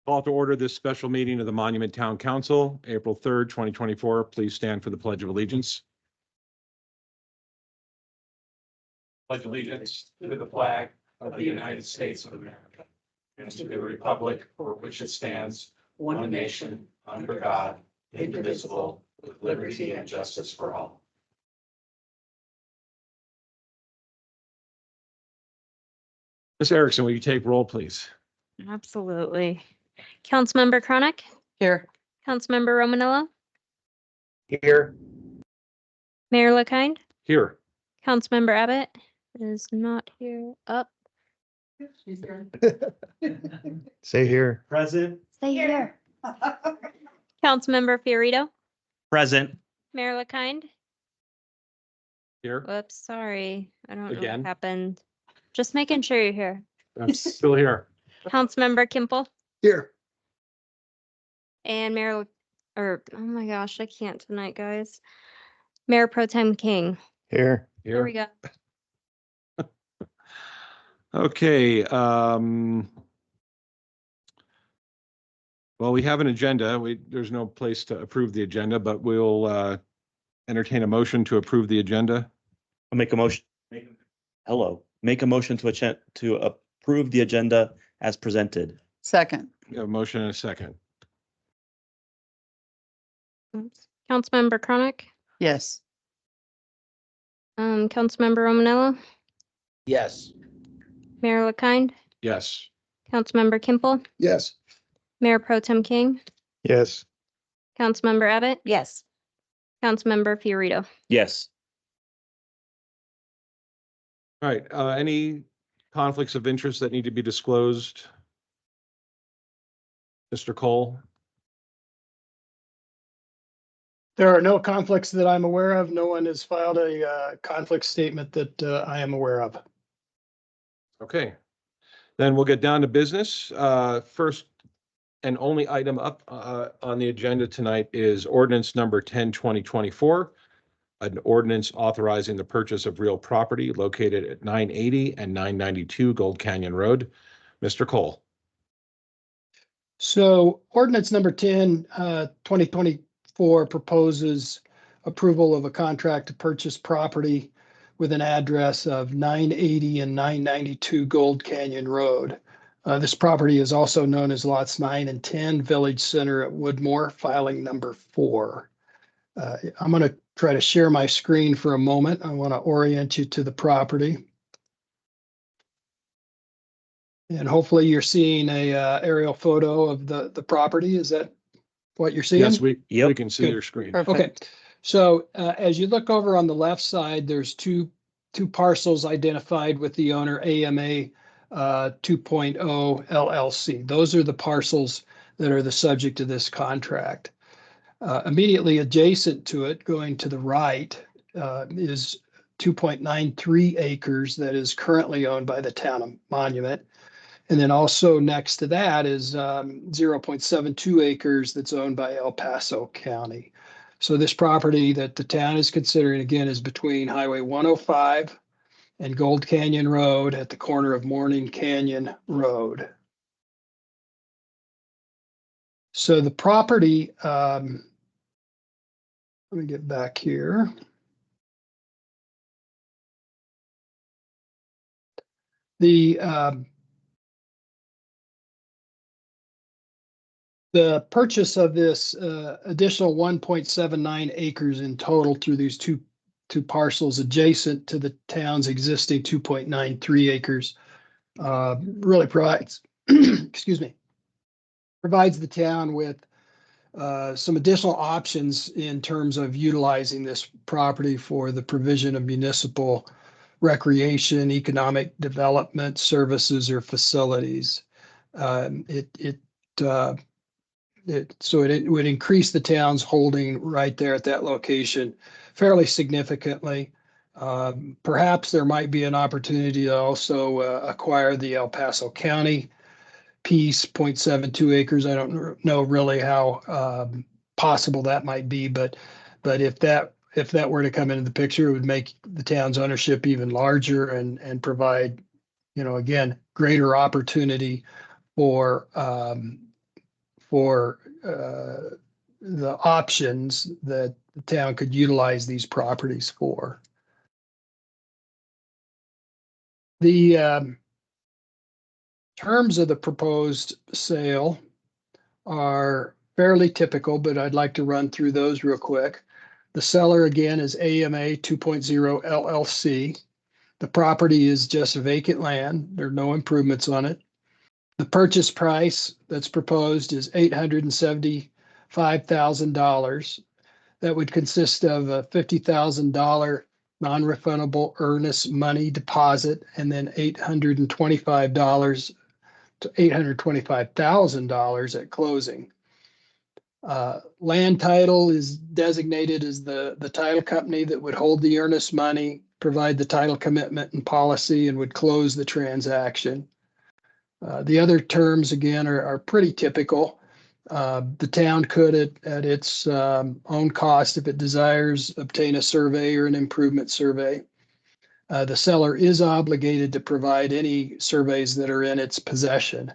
Call to order this special meeting of the Monument Town Council, April 3rd, 2024. Please stand for the Pledge of Allegiance. Pledge allegiance to the flag of the United States of America and to the republic for which it stands, one nation, under God, indivisible, with liberty and justice for all. Ms. Erickson, will you take roll, please? Absolutely. Councilmember Chronic, Here. Councilmember Romanello, Here. Mayor LaKind, Here. Councilmember Abbott is not here. Up. Say here. Present. Stay here. Councilmember Fiorito, Present. Mayor LaKind. Here. Whoops, sorry. I don't know Again? what happened. Just making sure you're here. I'm still here. Councilmember Kimple Here. and oh my gosh, I can't tonight, guys. Mayor Pro Tem King. Here. Here we go. Okay, well, we have an agenda. There's no place to approve the agenda, but we'll entertain a motion to approve the agenda. I'll make a motion. Make a motion to approve the agenda as presented. Second. We have a motion and a second. Councilmember Chronic, Yes. Councilmember Romanello, Yes. Mayor LaKind, Yes. Councilmember Kimple, Yes. Mayor Pro Tem King, Yes. Councilmember Abbott, Yes. Councilmember Fiorito. Yes. All right, any conflicts of interest that need to be disclosed? Mr. Cole? There are no conflicts that I'm aware of. No one has filed a conflict statement that I am aware of. Okay, then we'll get down to business. First and only item up on the agenda tonight is ordinance number 10/2024, an ordinance authorizing the purchase of real property located at 980 and 992 Gold Canyon Road. Mr. Cole. So ordinance number 10, 2024 proposes approval of a contract to purchase property with an address of 980 and 992 Gold Canyon Road. This property is also known as lots 9 and 10 Village Center at Woodmore, filing number 4. I'm going to try to share my screen for a moment. I want to orient you to the property. And hopefully you're seeing a aerial photo of the property. Is that what you're seeing? Yes, we can see Good. your screen. Okay, so as you look over on the left side, there's two parcels identified with the owner AMA 2.0 LLC. Those are the parcels that are the subject of this contract. Immediately adjacent to it, going to the right, is 2.93 acres that is currently owned by the town of Monument. And then also next to that is 0.72 acres that's owned by El Paso County. So this property that the town is considering, again, is between Highway 105 and Gold Canyon Road at the corner of Morning Canyon Road. So the property, let me get back here. The purchase of this additional 1.79 acres in total through these two parcels adjacent to the town's existing 2.93 acres really provides, excuse me, provides the town with some additional options in terms of utilizing this property for the provision of municipal recreation, economic development services, or facilities. So it would increase the town's holding right there at that location fairly significantly. Perhaps there might be an opportunity to also acquire the El Paso County piece, 0.72 acres. I don't know really how possible that might be, but if that were to come into the picture, it would make the town's ownership even larger and provide, again, greater opportunity for for the options that the town could utilize these properties for. The terms of the proposed sale are fairly typical, but I'd like to run through those real quick. The seller again is AMA 2.0 LLC. The property is just vacant land. There are no improvements on it. The purchase price that's proposed is $875,000. That would consist of a $50,000 non-refundable earnest money deposit and then $825 to $825,000 at closing. Land title is designated as the title company that would hold the earnest money, provide the title commitment and policy, and would close the transaction. The other terms, again, are pretty typical. The town could, at its own cost, if it desires, obtain a survey or an improvement survey. The seller is obligated to provide any surveys that are in its possession.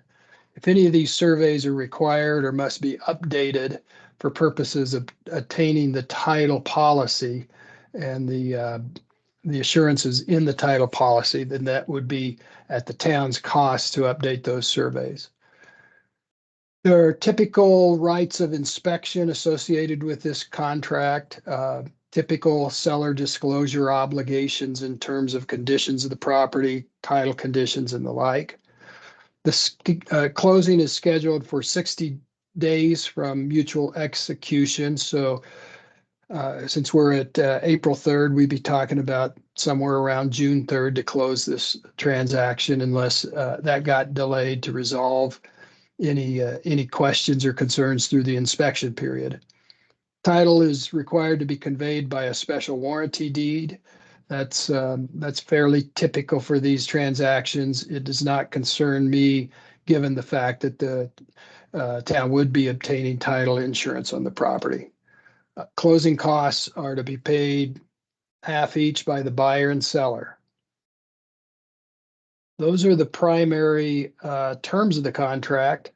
If any of these surveys are required or must be updated for purposes of attaining the title policy and the assurances in the title policy, then that would be at the town's cost to update those surveys. There are typical rights of inspection associated with this contract, typical seller disclosure obligations in terms of conditions of the property, title conditions, and the like. The closing is scheduled for 60 days from mutual execution. So since we're at April 3rd, we'd be talking about somewhere around June 3rd to close this transaction unless that got delayed to resolve any questions or concerns through the inspection period. Title is required to be conveyed by a special warranty deed. That's fairly typical for these transactions. It does not concern me, given the fact that the town would be obtaining title insurance on the property. Closing costs are to be paid half each by the buyer and seller. Those are the primary terms of the contract,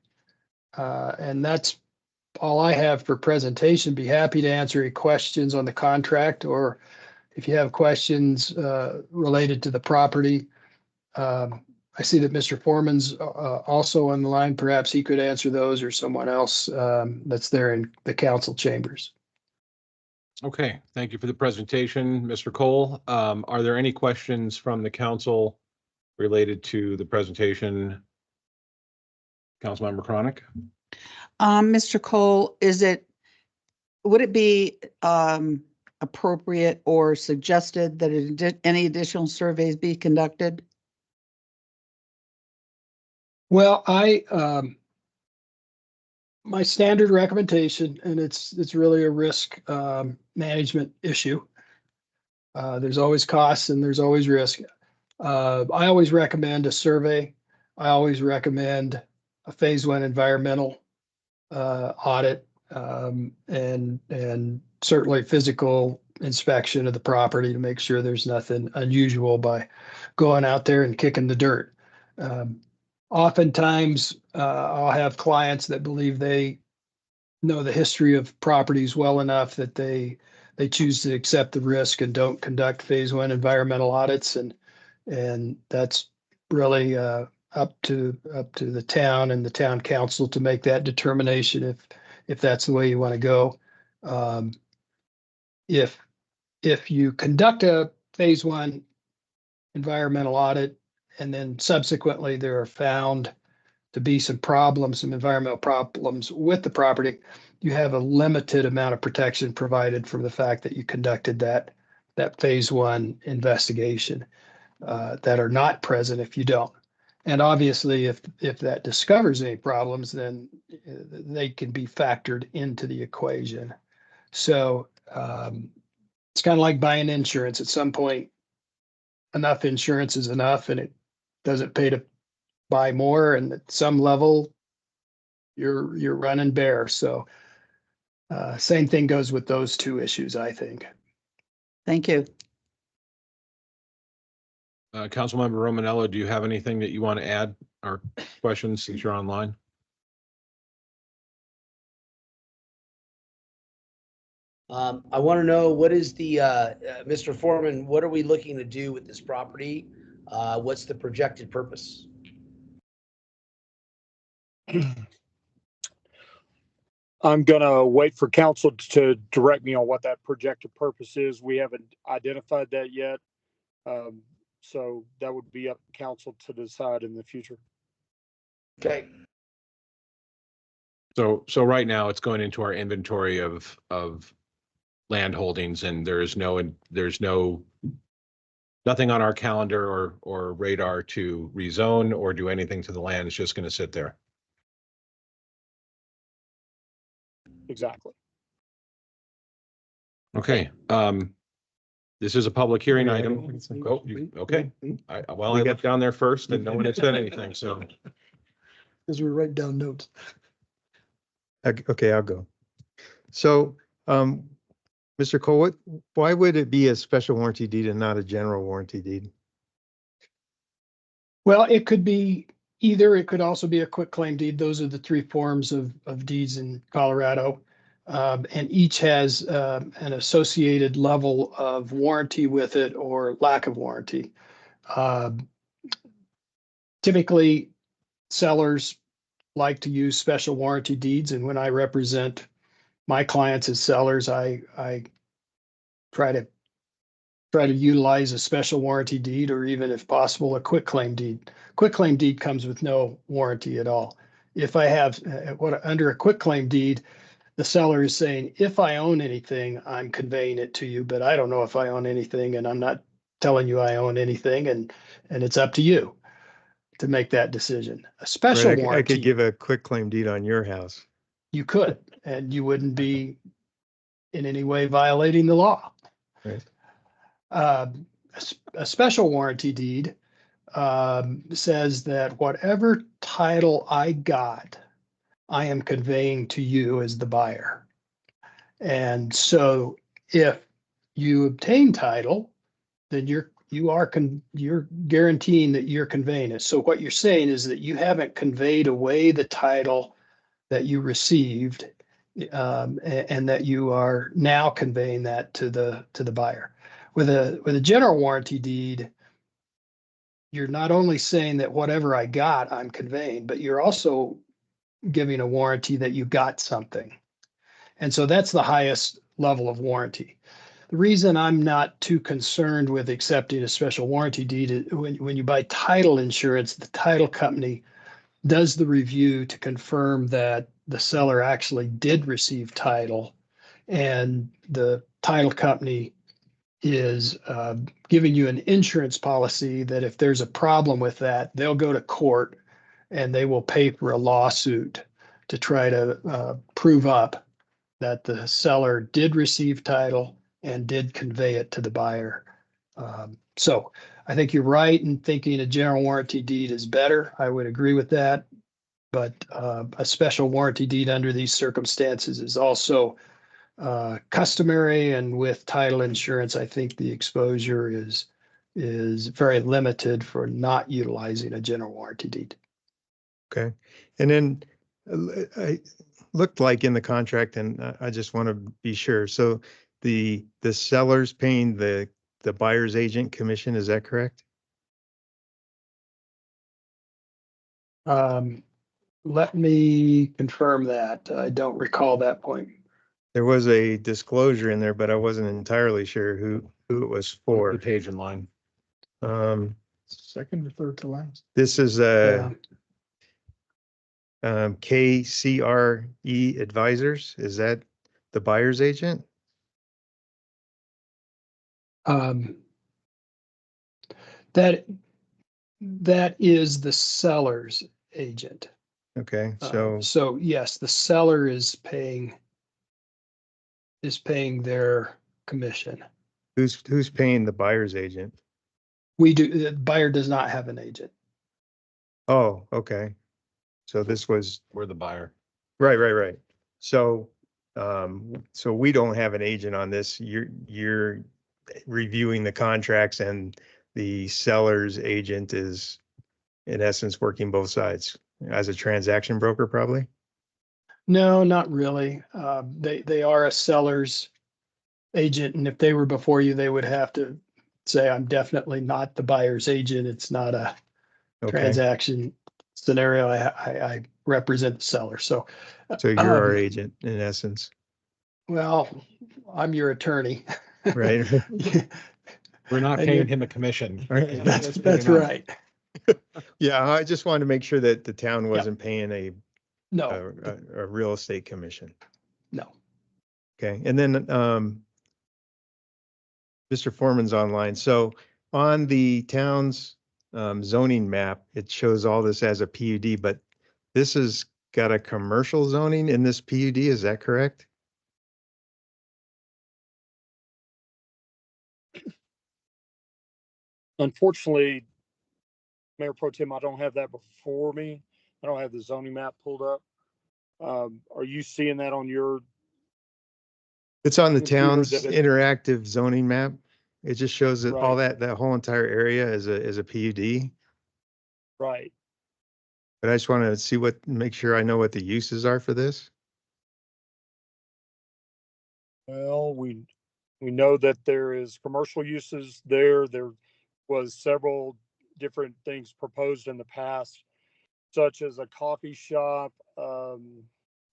and that's all I have for presentation. Be happy to answer any questions on the contract, or if you have questions related to the property. I see that Mr. Foreman's also on the line. Perhaps he could answer those, or someone else that's there in the council chambers. Okay, thank you for the presentation, Mr. Cole. Are there any questions from the council related to the presentation? Councilmember Chronic? Mr. Cole, would it be appropriate or suggested that any additional surveys be conducted? Well, my standard recommendation, and it's really a risk management issue. There's always costs and there's always risk. I always recommend a survey. I always recommend a phase 1 environmental audit, and certainly physical inspection of the property to make sure there's nothing unusual by going out there and kicking the dirt. Oftentimes, I'll have clients that believe they know the history of properties well enough that they choose to accept the risk and don't conduct phase 1 environmental audits, and that's really up to the town and the town council to make that determination if that's the way you want to go. If you conduct a phase 1 environmental audit and then subsequently there are found to be some environmental problems with the property, you have a limited amount of protection provided from the fact that you conducted that phase 1 investigation that are not present if you don't. And obviously, if that discovers any problems, then they can be factored into the equation. So it's kind of like buying insurance. At some point, enough insurance is enough, and it doesn't pay to buy more. And at some level, you're running bare. So same thing goes with those two issues, I think. Thank you. Councilmember Romanello, do you have anything that you want to add or questions since you're online? I want to know, what is the, Mr. Foreman, what are we looking to do with this property? What's the projected purpose? I'm gonna wait for council to direct me on what that projected purpose is. We haven't identified that yet. So that would be up to council to decide in the future. Okay, So right now it's going into our inventory of land holdings, and there's nothing on our calendar or radar to rezone or do anything to the land. It's just going to sit there. Exactly. Okay, this is a public hearing item. Oh, okay. I looked down there first and no one had said anything, so. As we write down notes. okay, I'll go. So, Mr. Cole, why would it be a special warranty deed and not a general warranty deed? Well, it could be either. It could also be a quitclaim deed. Those are the three forms of deeds in Colorado. And each has an associated level of warranty with it or lack of warranty. Typically, sellers like to use special warranty deeds, and when I represent my clients as sellers, I try to utilize a special warranty deed, or even if possible, a quitclaim deed. Quitclaim deed comes with no warranty at all. If I have under a quitclaim deed, the seller is saying, if I own anything, I'm conveying it to you, but I don't know if I own anything, and I'm not telling you I own anything, and it's up to you to make that decision. A special Right, I warranty, could give a quitclaim deed on your house. you could, and you wouldn't be in any way violating the law. Right. A special warranty deed says that whatever title I got, I am conveying to you as the buyer. And so if you obtain title, then you're guaranteeing that you're conveying it. So what you're saying is that you haven't conveyed away the title that you received, and that you are now conveying that to the buyer. With a general warranty deed, you're not only saying that whatever I got, I'm conveying, but you're also giving a warranty that you got something. And so that's the highest level of warranty. The reason I'm not too concerned with accepting a special warranty deed is when you buy title insurance, the title company does the review to confirm that the seller actually did receive title, and the title company is giving you an insurance policy that if there's a problem with that, they'll go to court and they will pay for a lawsuit to try to prove up that the seller did receive title and did convey it to the buyer. So I think you're right in thinking a general warranty deed is better. I would agree with that. But a special warranty deed under these circumstances is also customary, and with title insurance, I think the exposure is very limited for not utilizing a general warranty deed. Okay. And then I looked like in the contract, and I just want to be sure. So the seller's paying the buyer's agent commission, is that correct? Let me confirm that. I don't recall that point. There was a disclosure in there, but I wasn't entirely sure who it was The for. page in line. Second or third to last. This is KCRE Advisors. Is that the buyer's agent? That is the seller's agent. Okay, so So yes, the seller is paying their commission. who's paying the buyer's agent? The buyer does not have an agent. Oh, okay. So this was, We're the buyer. right. So, so we don't have an agent on this. You're reviewing the contracts, and the seller's agent is in essence working both sides as a transaction broker, probably? No, not really. They are a seller's agent, and if they were before you, they would have to say, I'm definitely not the buyer's agent. It's not a Okay, transaction scenario. I represent the seller. So, so you're our um, agent in essence, well, I'm your attorney. right? We're not And paying you're- him a commission. Right. That's right. Yeah, I just wanted to make sure that the town wasn't paying No, a real estate commission. no. Okay, and then, Mr. Foreman's online. So on the town's, zoning map, it shows all this as a PUD, but this has got a commercial zoning in this PUD, is that correct? Unfortunately, Mayor Pro Tem, I don't have that before me. I don't have the zoning map pulled up. Are you seeing that on your, It's on the Computer town's that it- interactive zoning map. It just shows that all Right. that whole entire area is a PUD. right? But I just want to see make sure I know what the uses are for this. Well, we know that there is commercial uses there. There was several different things proposed in the past, such as a coffee shop,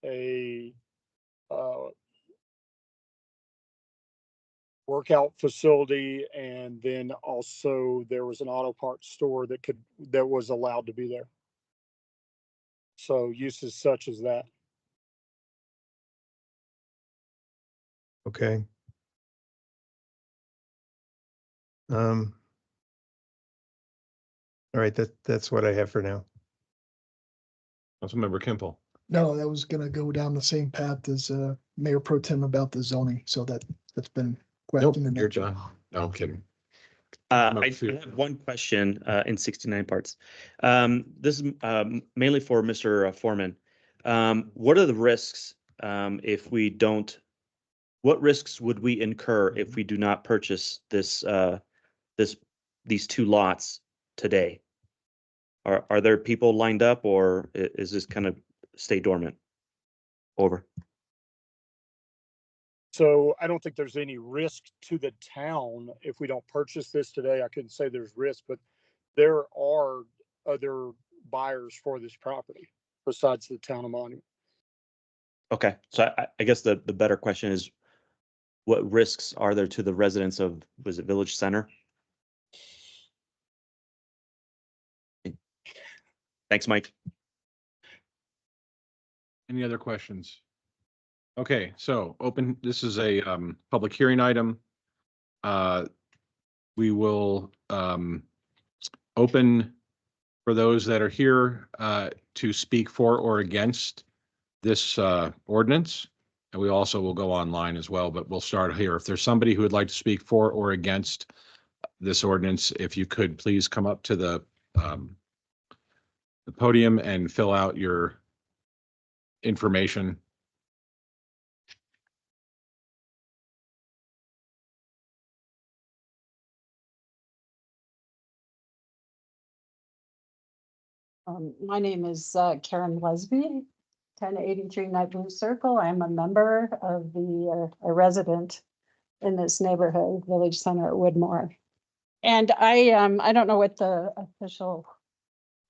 a workout facility, and then also there was an auto parts store that was allowed to be there. So uses such as that. Okay. Um. All right, that's what I have for now. Councilmember Kimpel. No, that was gonna go down the same path as Mayor Pro Tem about the zoning, so that's been Nope, questioned. and you're answered. done. No, I'm kidding. I have one question in 69 parts. This is mainly for Mr. Foreman. What are the risks if we don't? What risks would we incur if we do not purchase these two lots today? Are there people lined up, or is this kind of stay dormant? Over. So I don't think there's any risk to the town if we don't purchase this today. I couldn't say there's risk, but there are other buyers for this property besides the town of Monument. Okay, so I guess the better question is, what risks are there to the residents of, was it Village Center? Thanks, Mike. Any other questions? Okay, so this is a public hearing item. We will open for those that are here to speak for or against this ordinance. And we also will go online as well, but we'll start here. If there's somebody who would like to speak for or against this ordinance, if you could please come up to the podium and fill out your information. My name is Karen Lesby, 1083 Night Blue Circle. I'm a member of a resident in this neighborhood, Village Center at Woodmore. And I don't know what the official,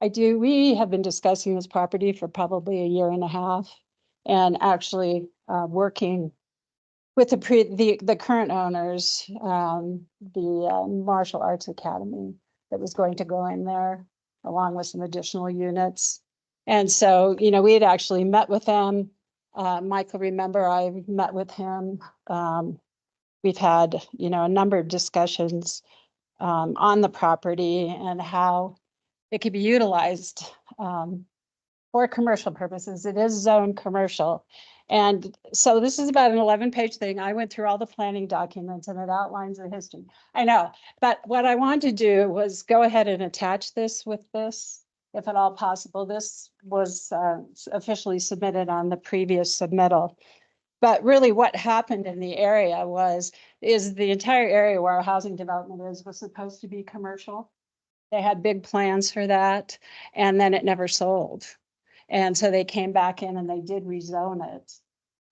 we have been discussing this property for probably a year and a half, and actually working with the current owners, the Martial Arts Academy that was going to go in there, along with some additional units. And so, we had actually met with them. Michael, remember, I met with him. We've had, a number of discussions on the property and how it could be utilized for commercial purposes. It is zoned commercial. And so this is about an 11-page thing. I went through all the planning documents and it outlines the history. I know, but what I wanted to do was go ahead and attach this with this, if at all possible. This was officially submitted on the previous submittal. But really what happened in the area is the entire area where our housing development was supposed to be commercial. They had big plans for that, and then it never sold. And so they came back in and they did rezone it.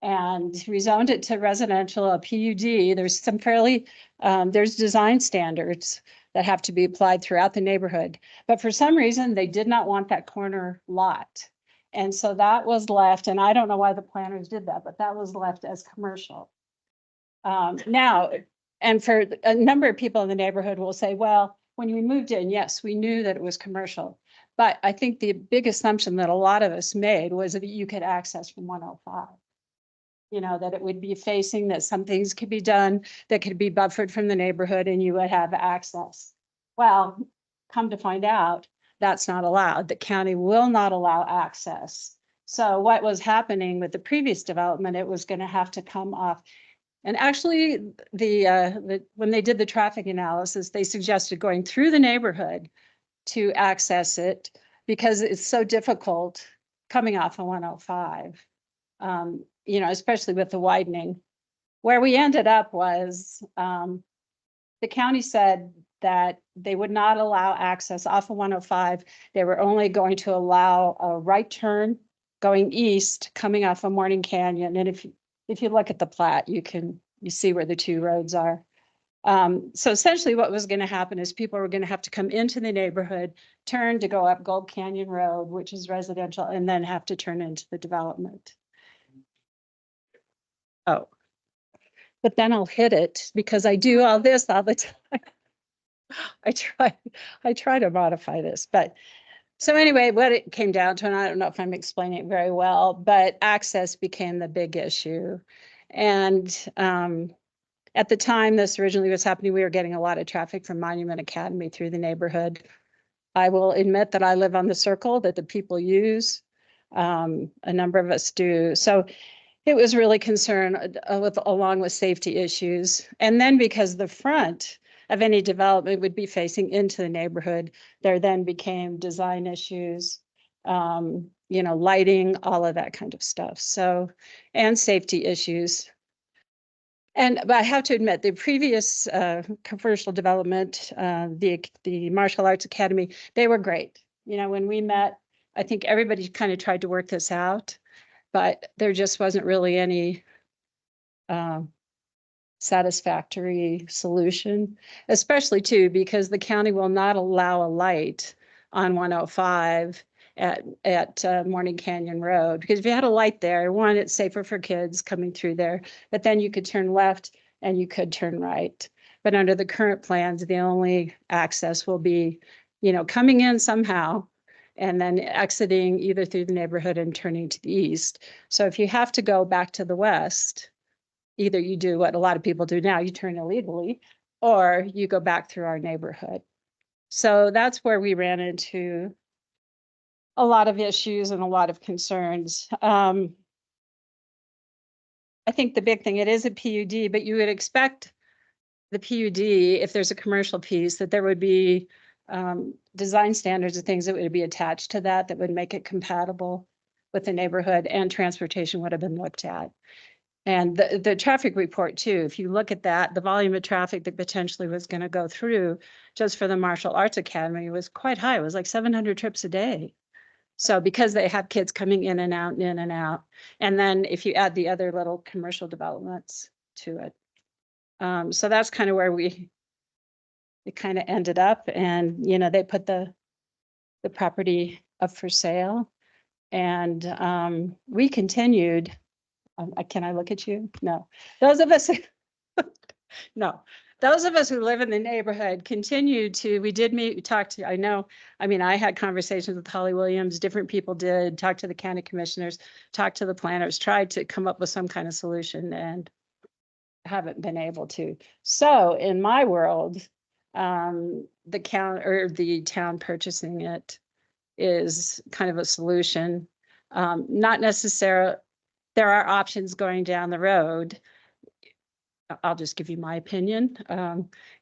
and rezoned it to residential, a PUD. There's some fairly, there's design standards that have to be applied throughout the neighborhood. But for some reason, they did not want that corner lot. And so that was left, and I don't know why the planners did that, but that was left as commercial. Now, and for a number of people in the neighborhood will say, well, when we moved in, yes, we knew that it was commercial. But I think the big assumption that a lot of us made was that you could access from 105. You know, that it would be facing, that some things could be done that could be buffered from the neighborhood and you would have access. Well, come to find out, that's not allowed. The county will not allow access. So what was happening with the previous development, it was going to have to come off. And actually, when they did the traffic analysis, they suggested going through the neighborhood to access it because it's so difficult coming off of 105. You know, especially with the widening. Where we ended up was the county said that they would not allow access off of 105. They were only going to allow a right turn going east, coming off of Morning Canyon. And if you look at the plat, you see where the two roads are. So essentially what was going to happen is people were going to have to come into the neighborhood, turn to go up Gold Canyon Road, which is residential, and then have to turn into the development. Oh, but then I'll hit it because I do all this all the time. I try to modify this, but so anyway, what it came down to, and I don't know if I'm explaining it very well, but access became the big issue. And at the time this originally was happening, we were getting a lot of traffic from Monument Academy through the neighborhood. I will admit that I live on the circle that the people use. A number of us do. So it was really concerned along with safety issues. And then because the front of any development would be facing into the neighborhood, there then became design issues, you know, lighting, all of that kind of stuff. So, and safety issues. But I have to admit, the previous commercial development, the Martial Arts Academy, they were great. You know, when we met, I think everybody kind of tried to work this out. But there just wasn't really any satisfactory solution, especially too, because the county will not allow a light on 105 at Morning Canyon Road. Because if you had a light there, one, it's safer for kids coming through there, but then you could turn left and you could turn right. But under the current plans, the only access will be, you know, coming in somehow and then exiting either through the neighborhood and turning to the east. So if you have to go back to the west, either you do what a lot of people do now, you turn illegally, or you go back through our neighborhood. So that's where we ran into a lot of issues and a lot of concerns. I think the big thing, it is a PUD, but you would expect the PUD, if there's a commercial piece, that there would be design standards and things that would be attached to that would make it compatible with the neighborhood, and transportation would have been looked at. And the traffic report too, if you look at that, the volume of traffic that potentially was going to go through just for the Martial Arts Academy was quite high. It was like 700 trips a day. So because they have kids coming in and out and in and out. And then if you add the other little commercial developments to it. So that's kind of where it kind of ended up. And, you know, they put the property up for sale. And we continued. Can I look at you? No. Those of us, no. Those of us who live in the neighborhood continued to, we did meet, we talked to, I had conversations with Holly Williams, different people did, talk to the county commissioners, talk to the planners, tried to come up with some kind of solution and haven't been able to. So in my world, the town purchasing it is kind of a solution. Not necessarily, there are options going down the road. I'll just give you my opinion.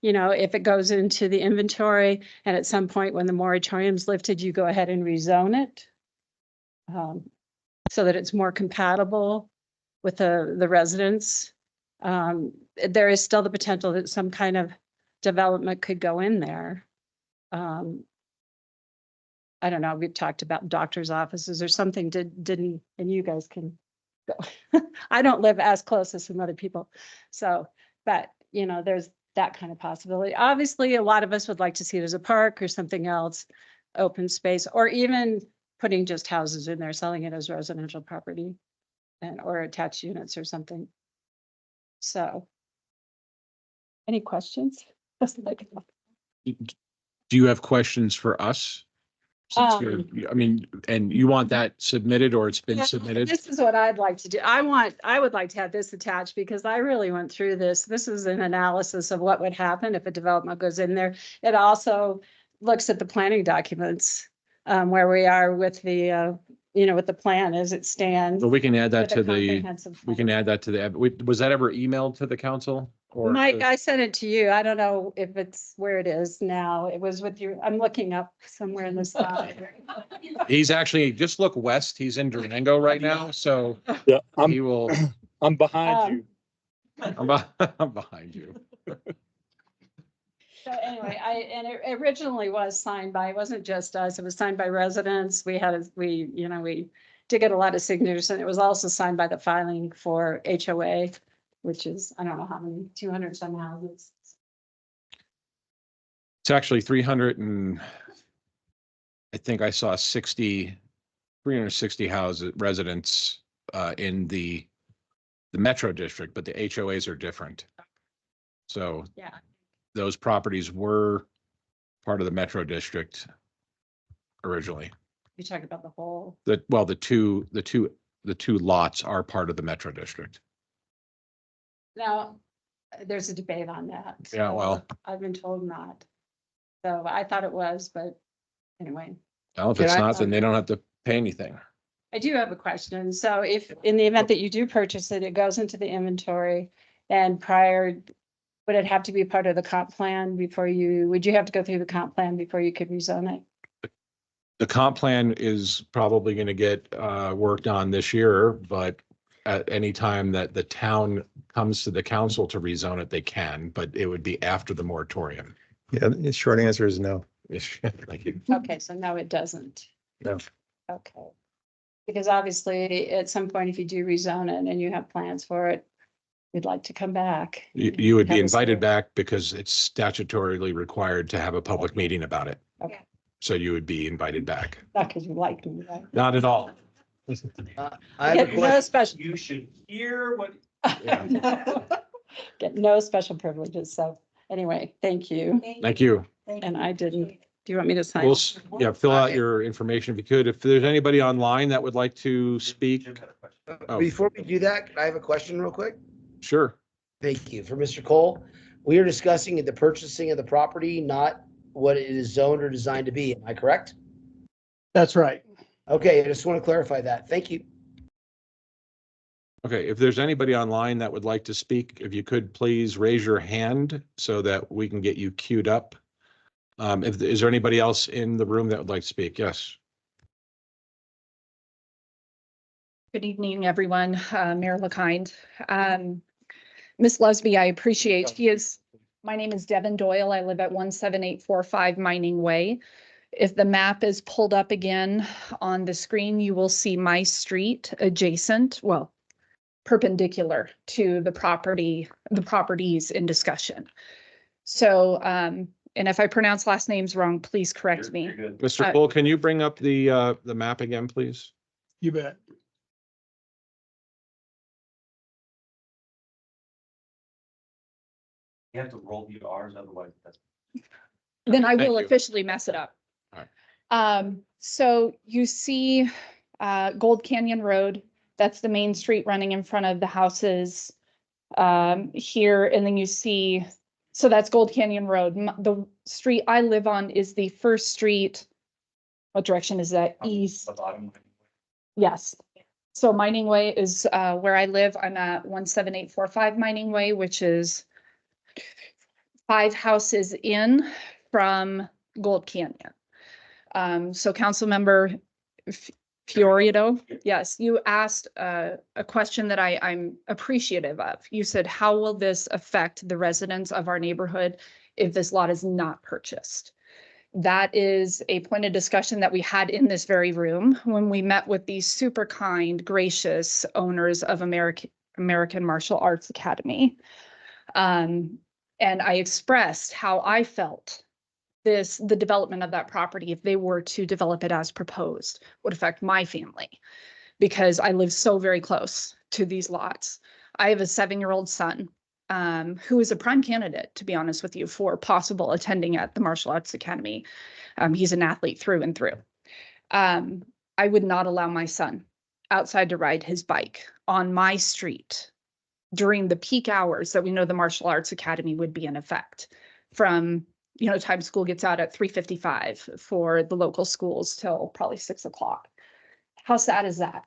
You know, if it goes into the inventory and at some point when the moratorium's lifted, you go ahead and rezone it so that it's more compatible with the residents. There is still the potential that some kind of development could go in there. I don't know, we've talked about doctor's offices or something, and you guys can I don't live as close as some other people. So, but you know, there's that kind of possibility. Obviously, a lot of us would like to see it as a park or something else, open space, or even putting just houses in there, selling it as residential property and or attached units or something. So, any questions? Do you have questions for us? Since you're, I mean, and you want that submitted or it's been Yeah, submitted? This is what I'd like to do. I would like to have this attached because I really went through this. This is an analysis of what would happen if a development goes in there. It also looks at the planning documents, where we are with the, you know, with the plan as it stands. Well, we can add that with a to the, comprehensive we plan. can add that to the, was that ever emailed to the council? Or Mike, to- I sent it to you. I don't know if it's where it is now. It was with you. I'm looking up somewhere in the side. He's actually, just look west. He's in Durango right now, so Yeah, he will, I'm behind you. I'm behind you. So anyway, and it originally was signed by, it wasn't just us, it was signed by residents. We did get a lot of signatures, and it was also signed by the filing for HOA, which is, I don't know how many, 200 some houses. It's actually 300 and I think I saw 360 houses, residents in the metro district, but the HOAs are different. So Yeah. those properties were part of the metro district originally. You talk about the whole, The two lots are part of the metro district. now, there's a debate on that. Yeah, so well. I've been told not. So I thought it was, but anyway. Well, if Can it's I- not, then they don't have to pay anything. I do have a question. So if, in the event that you do purchase it, it goes into the inventory and prior, would it have to be part of the comp plan would you have to go through the comp plan before you could rezone it? The comp plan is probably going to get worked on this year, but at any time that the town comes to the council to rezone it, they can, but it would be after the moratorium. Yeah, the short answer is no. Thank you. Okay, so no, it doesn't. No. Okay. Because obviously, at some point, if you do rezone it and you have plans for it, we'd like to come back. You would be Have a invited say. back because it's statutorily required to have a public meeting about it. Okay, So you would be invited back. not because you like me, right? Not at all. I have Get a no question. special. You should hear what. Get no special privileges. So anyway, thank you. Thank you. And I didn't, do you want me to sign? We'll, fill out your information if you could. If there's anybody online that would like to speak. Oh. Before we do that, can I have a question real quick? Sure. Thank you. For Mr. Cole, we are discussing the purchasing of the property, not what it is zoned or designed to be. Am I correct? That's right. Okay, I just want to clarify that. Thank you. Okay, if there's anybody online that would like to speak, if you could please raise your hand so that we can get you queued up. Is there anybody else in the room that would like to speak? Yes. Good evening, everyone. Mayor LaKind. Ms. Lesby, I appreciate, my name is Devin Doyle. I live at 17845 Mining Way. If the map is pulled up again on the screen, you will see my street adjacent, well, perpendicular to the properties in discussion. So, and if I pronounce last names wrong, please correct me. Mr. Cole, can you bring up the map again, please? You bet. You have to roll the R's, otherwise that's. Then I will Thank you. officially mess it up. All right. So you see, Gold Canyon Road, that's the main street running in front of the houses, here, and then you see, so that's Gold Canyon Road. The street I live on is the first street. What direction is that? East. The bottom. Yes. So Mining Way is, where I live. I'm at 17845 Mining Way, which is 5 houses in from Gold Canyon. So Councilmember Fiorito, yes, you asked a question that I'm appreciative of. You said, how will this affect the residents of our neighborhood if this lot is not purchased? That is a point of discussion that we had in this very room when we met with these super kind, gracious owners of American Martial Arts Academy. And I expressed how I felt the development of that property, if they were to develop it as proposed, would affect my family because I live so very close to these lots. I have a 7-year-old son who is a prime candidate, to be honest with you, for possible attending at the Martial Arts Academy. He's an athlete through and through. I would not allow my son outside to ride his bike on my street during the peak hours that we know the Martial Arts Academy would be in effect from, time school gets out at 3:55 for the local schools till probably 6 o'clock. How sad is that?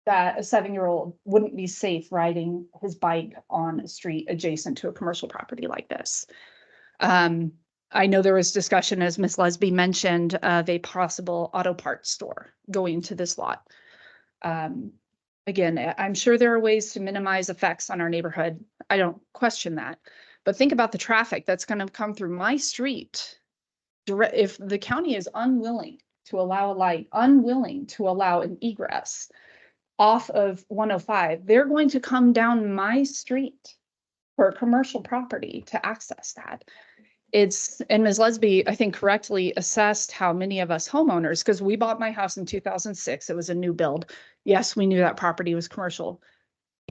That a 7-year-old wouldn't be safe riding his bike on a street adjacent to a commercial property like this. I know there was discussion, as Ms. Lesby mentioned, of a possible auto parts store going to this lot. Again, I'm sure there are ways to minimize effects on our neighborhood. I don't question that. But think about the traffic that's going to come through my street. If the county is unwilling to allow a light, unwilling to allow an egress off of 105, they're going to come down my street for a commercial property to access that. And Ms. Lesby, I think, correctly assessed how many of us homeowners, because we bought my house in 2006, it was a new build. Yes, we knew that property was commercial.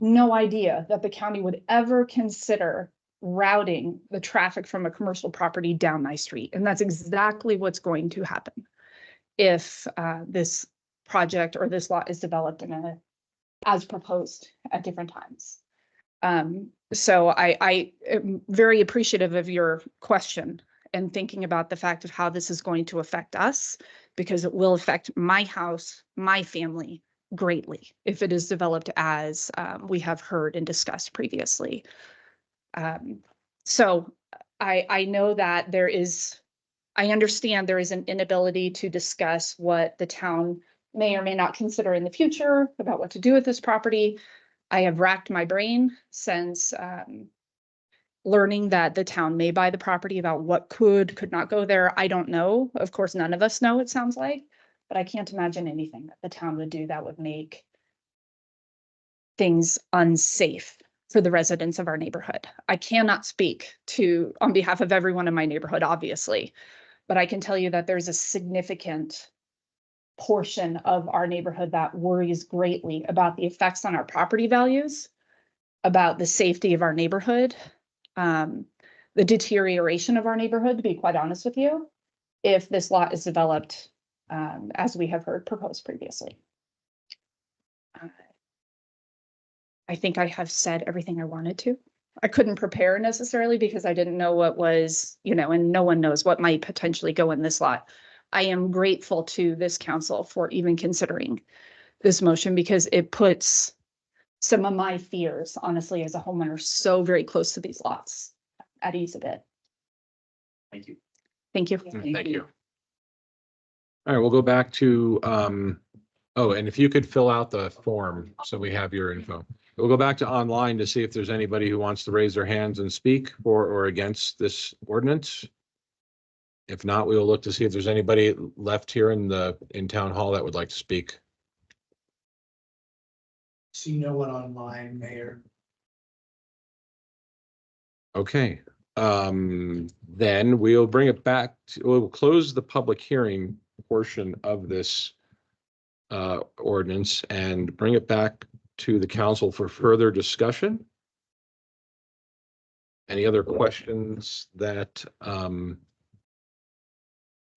No idea that the county would ever consider routing the traffic from a commercial property down my street. And that's exactly what's going to happen if this project or this lot is developed as proposed at different times. So I am very appreciative of your question and thinking about the fact of how this is going to affect us, because it will affect my house, my family greatly if it is developed as we have heard and discussed previously. So I know that I understand there is an inability to discuss what the town may or may not consider in the future about what to do with this property. I have racked my brain since learning that the town may buy the property about what could not go there. I don't know. Of course, none of us know, it sounds like, but I can't imagine anything that the town would do that would make things unsafe for the residents of our neighborhood. I cannot speak on behalf of everyone in my neighborhood, obviously, but I can tell you that there's a significant portion of our neighborhood that worries greatly about the effects on our property values, about the safety of our neighborhood, the deterioration of our neighborhood, to be quite honest with you, if this lot is developed as we have heard proposed previously. I think I have said everything I wanted to. I couldn't prepare necessarily because I didn't know what was, and no one knows what might potentially go in this lot. I am grateful to this council for even considering this motion because it puts some of my fears, honestly, as a homeowner, so very close to these lots at ease a bit. Thank you. Thank you. Thank you. All right, we'll go back to, and if you could fill out the form so we have your info. We'll go back to online to see if there's anybody who wants to raise their hands and speak for or against this ordinance. If not, we will look to see if there's anybody left here in town hall that would like to speak. See no one online, Mayor. Okay, then we'll bring it back. We'll close the public hearing portion of this ordinance and bring it back to the council for further discussion. Any other questions that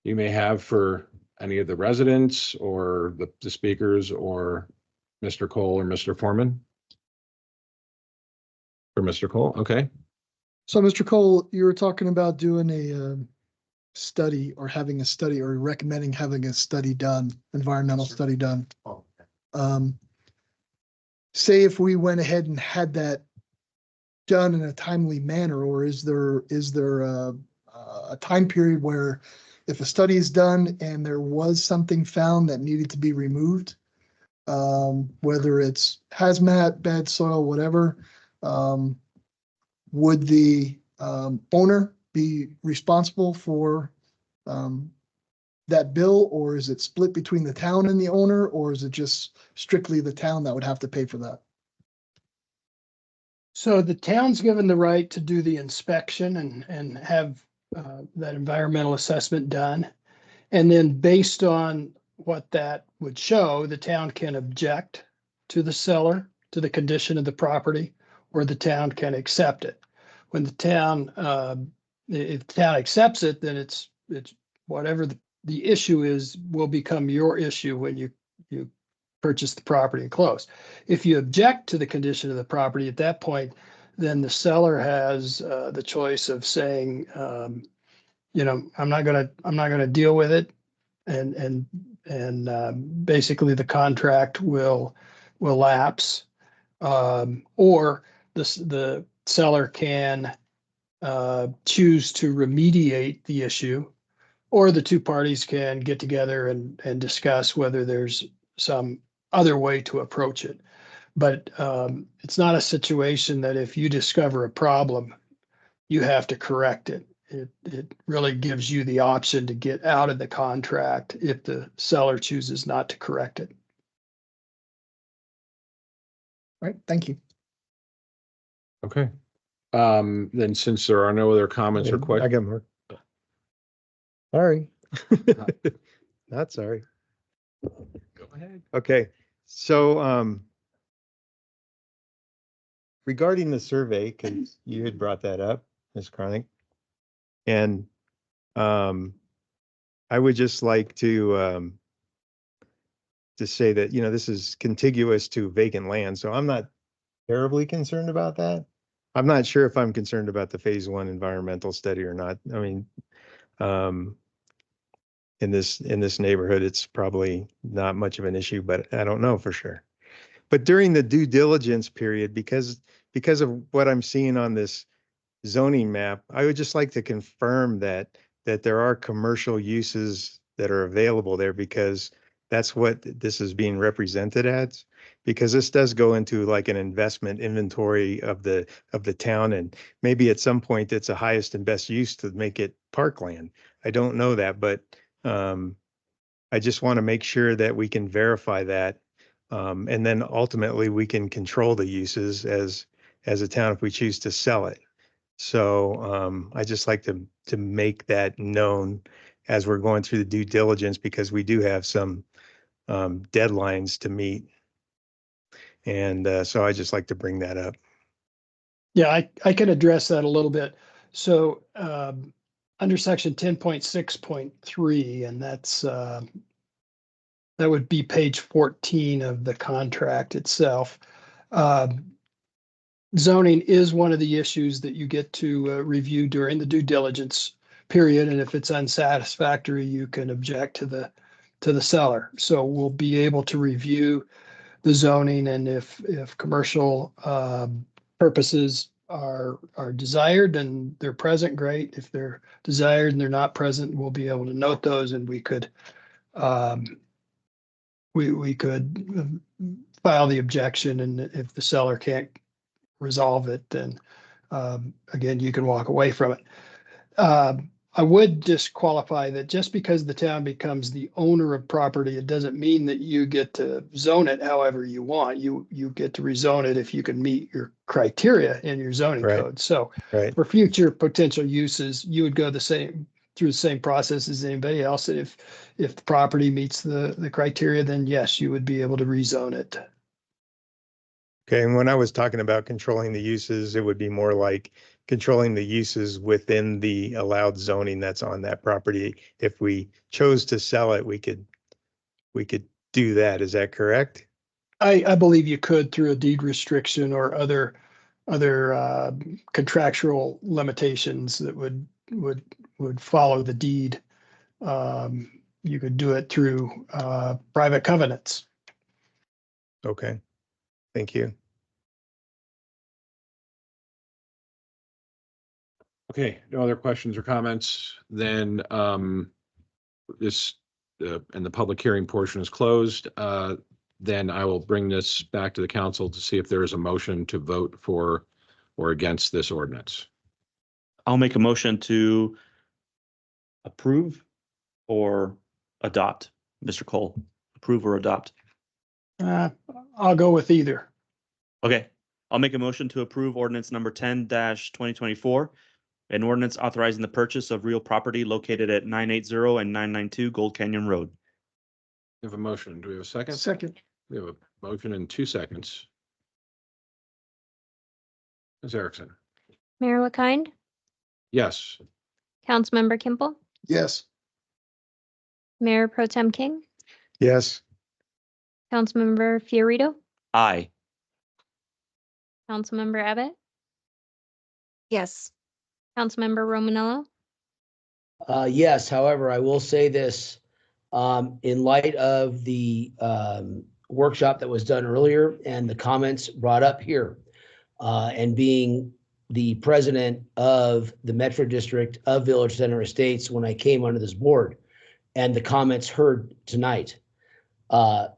you may have for any of the residents or the speakers or Mr. Cole or Mr. Foreman? For Mr. Cole, okay. So Mr. Cole, you were talking about doing a study or having a study or recommending having a study done, environmental study done. Say if we went ahead and had that done in a timely manner, or is there a time period where if a study is done and there was something found that needed to be removed, whether it's hazmat, bad soil, whatever, would the owner be responsible for that bill, or is it split between the town and the owner, or is it just strictly the town that would have to pay for that? So the town's given the right to do the inspection and have that environmental assessment done. And then based on what that would show, the town can object to the seller, to the condition of the property, or the town can accept it. When the town, if the town accepts it, then it's whatever the issue is will become your issue when you purchase the property and close. If you object to the condition of the property at that point, then the seller has the choice of saying, I'm not gonna deal with it, and basically the contract will lapse, or the seller can choose to remediate the issue, or the two parties can get together and discuss whether there's some other way to approach it. But it's not a situation that if you discover a problem, you have to correct it. It really gives you the option to get out of the contract if the seller chooses not to correct it. All right, thank you. Okay. Then since there are no other comments or I questions. got more. Sorry. Not sorry. Go ahead. Okay, so regarding the survey, because you had brought that up, Ms. Chronic, and I would just like to say that, this is contiguous to vacant land, so I'm not terribly concerned about that. I'm not sure if I'm concerned about the phase 1 environmental study or not. I mean, in this neighborhood, it's probably not much of an issue, but I don't know for sure. But during the due diligence period, because of what I'm seeing on this zoning map, I would just like to confirm that there are commercial uses that are available there, because that's what this is being represented as. Because this does go into like an investment inventory of the town, and maybe at some point it's a highest and best use to make it parkland. I don't know that, but I just want to make sure that we can verify that. And then ultimately we can control the uses as a town if we choose to sell it. So I just like to make that known as we're going through the due diligence, because we do have some deadlines to meet. And so I just like to bring that up. Yeah, I can address that a little bit. So under section 10.6.3, and that would be page 14 of the contract itself. Zoning is one of the issues that you get to review during the due diligence period, and if it's unsatisfactory, you can object to the seller. So we'll be able to review the zoning, and if commercial purposes are desired and they're present, great. If they're desired and they're not present, we'll be able to note those, and we could we could file the objection, and if the seller can't resolve it, then again, you can walk away from it. I would just qualify that just because the town becomes the owner of property, it doesn't mean that you get to zone it however you want. You get to rezone it if you can meet your criteria in your zoning Right. code. So Right. for future potential uses, you would go through the same process as anybody else. And if the property meets the criteria, then yes, you would be able to rezone it. Okay, and when I was talking about controlling the uses, it would be more like controlling the uses within the allowed zoning that's on that property. If we chose to sell it, we could do that. Is that correct? I believe you could through a deed restriction or other contractual limitations that would follow the deed. You could do it through private covenants. Okay, thank you. Okay, no other questions or comments, then this and the public hearing portion is closed. Then I will bring this back to the council to see if there is a motion to vote for or against this ordinance. I'll make a motion to approve or adopt? Mr. Cole, approve or adopt? I'll go with either. Okay, I'll make a motion to approve ordinance number 10-2024. An ordinance authorizing the purchase of real property located at 980 and 992 Gold Canyon Road. We have a motion. Do we have a second? Second. We have a motion in 2 seconds. Ms. Erickson? Mayor LaKind, Yes. Councilmember Kimpel, Yes. Mayor Pro Tem King, Yes. Councilmember Fiorito, Aye. Councilmember Abbott, Yes. Councilmember Romanello, Yes, however, I will say this, in light of the, workshop that was done earlier and the comments brought up here, and being the president of the Metro District of Village Center Estates when I came onto this board, and the comments heard tonight,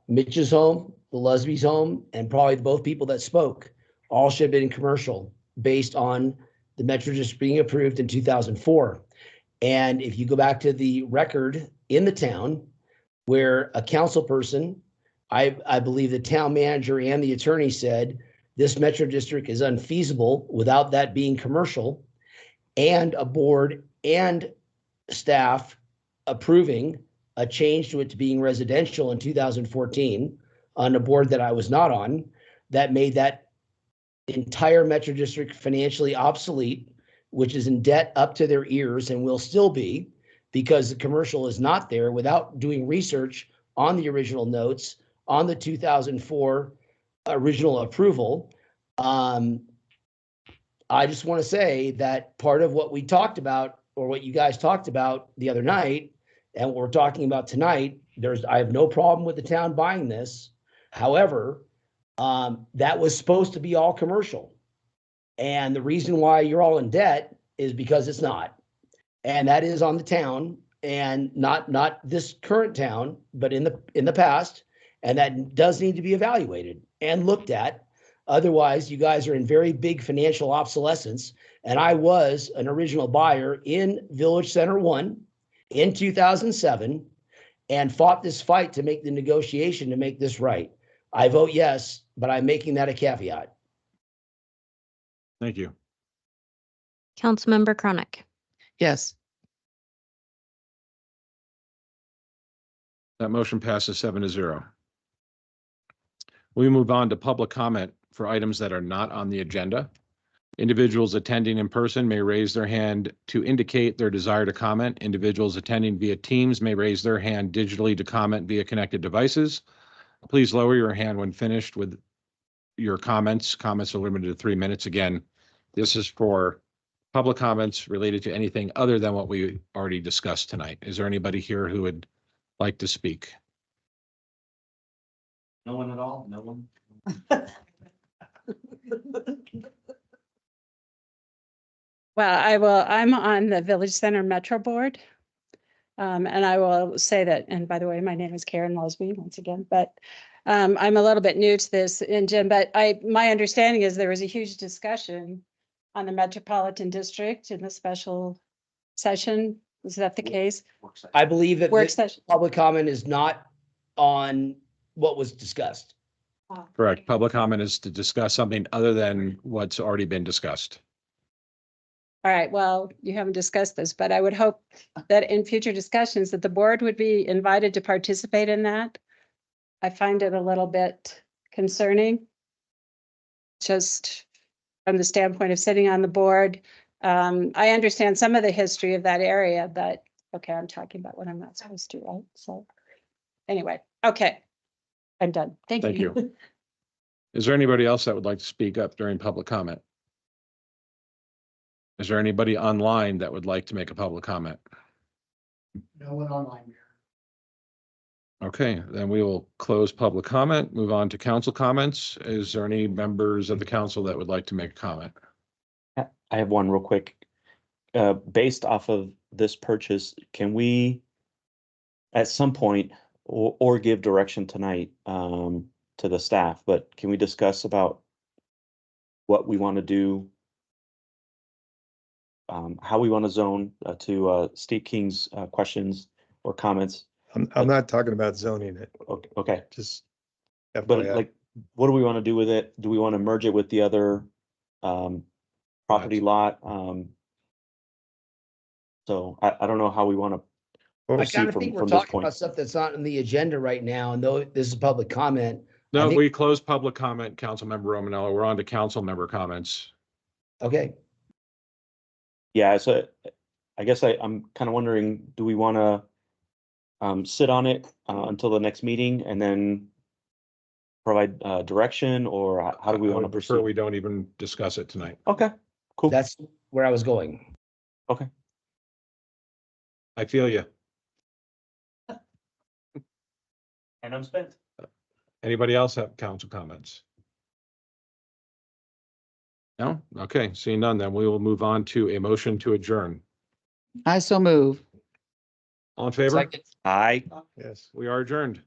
Mitch's home, the Lusby's home, and probably both people that spoke, all should have been commercial based on the Metro District being approved in 2004. And if you go back to the record in the town where a council person, I believe the town manager and the attorney said, this Metro District is unfeasible without that being commercial, and a board and staff approving a change to it to being residential in 2014 on a board that I was not on, that made that entire Metro District financially obsolete, which is in debt up to their ears and will still be, because the commercial is not there without doing research on the original notes on the 2004 original approval. I just want to say that part of what we talked about, or what you guys talked about the other night, and what we're talking about tonight, I have no problem with the town buying this. However, that was supposed to be all commercial. And the reason why you're all in debt is because it's not. And that is on the town, and not this current town, but in the past. And that does need to be evaluated and looked at. Otherwise, you guys are in very big financial obsolescence. And I was an original buyer in Village Center 1 in 2007 and fought this fight to make the negotiation to make this right. I vote yes, but I'm making that a caveat. Thank you. Councilmember Chronic, Yes. That motion passes 7-0. We move on to public comment for items that are not on the agenda. Individuals attending in person may raise their hand to indicate their desire to comment. Individuals attending via Teams may raise their hand digitally to comment via connected devices. Please lower your hand when finished with your comments. Comments are limited to 3 minutes. Again, this is for public comments related to anything other than what we already discussed tonight. Is there anybody here who would like to speak? No one at all? No one? Well, I'm on the Village Center Metro Board. And I will say that, and by the way, my name is Karen Lesby once again, but I'm a little bit new to this, and Jim, but my understanding is there was a huge discussion on the Metropolitan District in the special session. Is that the case? I believe that Work the session. public comment is not on what was discussed. Correct. Public comment is to discuss something other than what's already been discussed. All right, well, you haven't discussed this, but I would hope that in future discussions that the board would be invited to participate in that. I find it a little bit concerning. Just from the standpoint of sitting on the board. I understand some of the history of that area, but okay, I'm talking about what I'm not supposed to, right? So anyway, okay, I'm done. Thank Thank you. you. Is there anybody else that would like to speak up during public comment? Is there anybody online that would like to make a public comment? No one online. Okay, then we will close public comment, move on to council comments. Is there any members of the council that would like to make a comment? I have one real quick. Based off of this purchase, can we at some point or give direction tonight to the staff, but can we discuss about what we want to do, how we want to zone to Steve King's questions, or comments. I'm not talking about zoning it, Okay, just but FYI. like, what do we want to do with it? Do we want to merge it with the other property lot? So I don't know how we want to I proceed kind of from think we're from this talking about point. stuff that's not on the agenda right now, and though this is public comment. I No, think- we closed public comment, Councilmember Romanella. We're on to council member comments. Okay, Yeah, so I guess I'm kind of wondering, do we want to sit on it until the next meeting and then provide direction, or how do we I want to would prefer we proceed? don't even discuss it tonight. Okay, cool. that's where I was going. Okay. I feel you. And I'm spent. Anybody else have council comments? No? Okay, seeing none, then we will move on to a motion to adjourn. I so move. All in favor? Second. Aye. Yes. We are adjourned.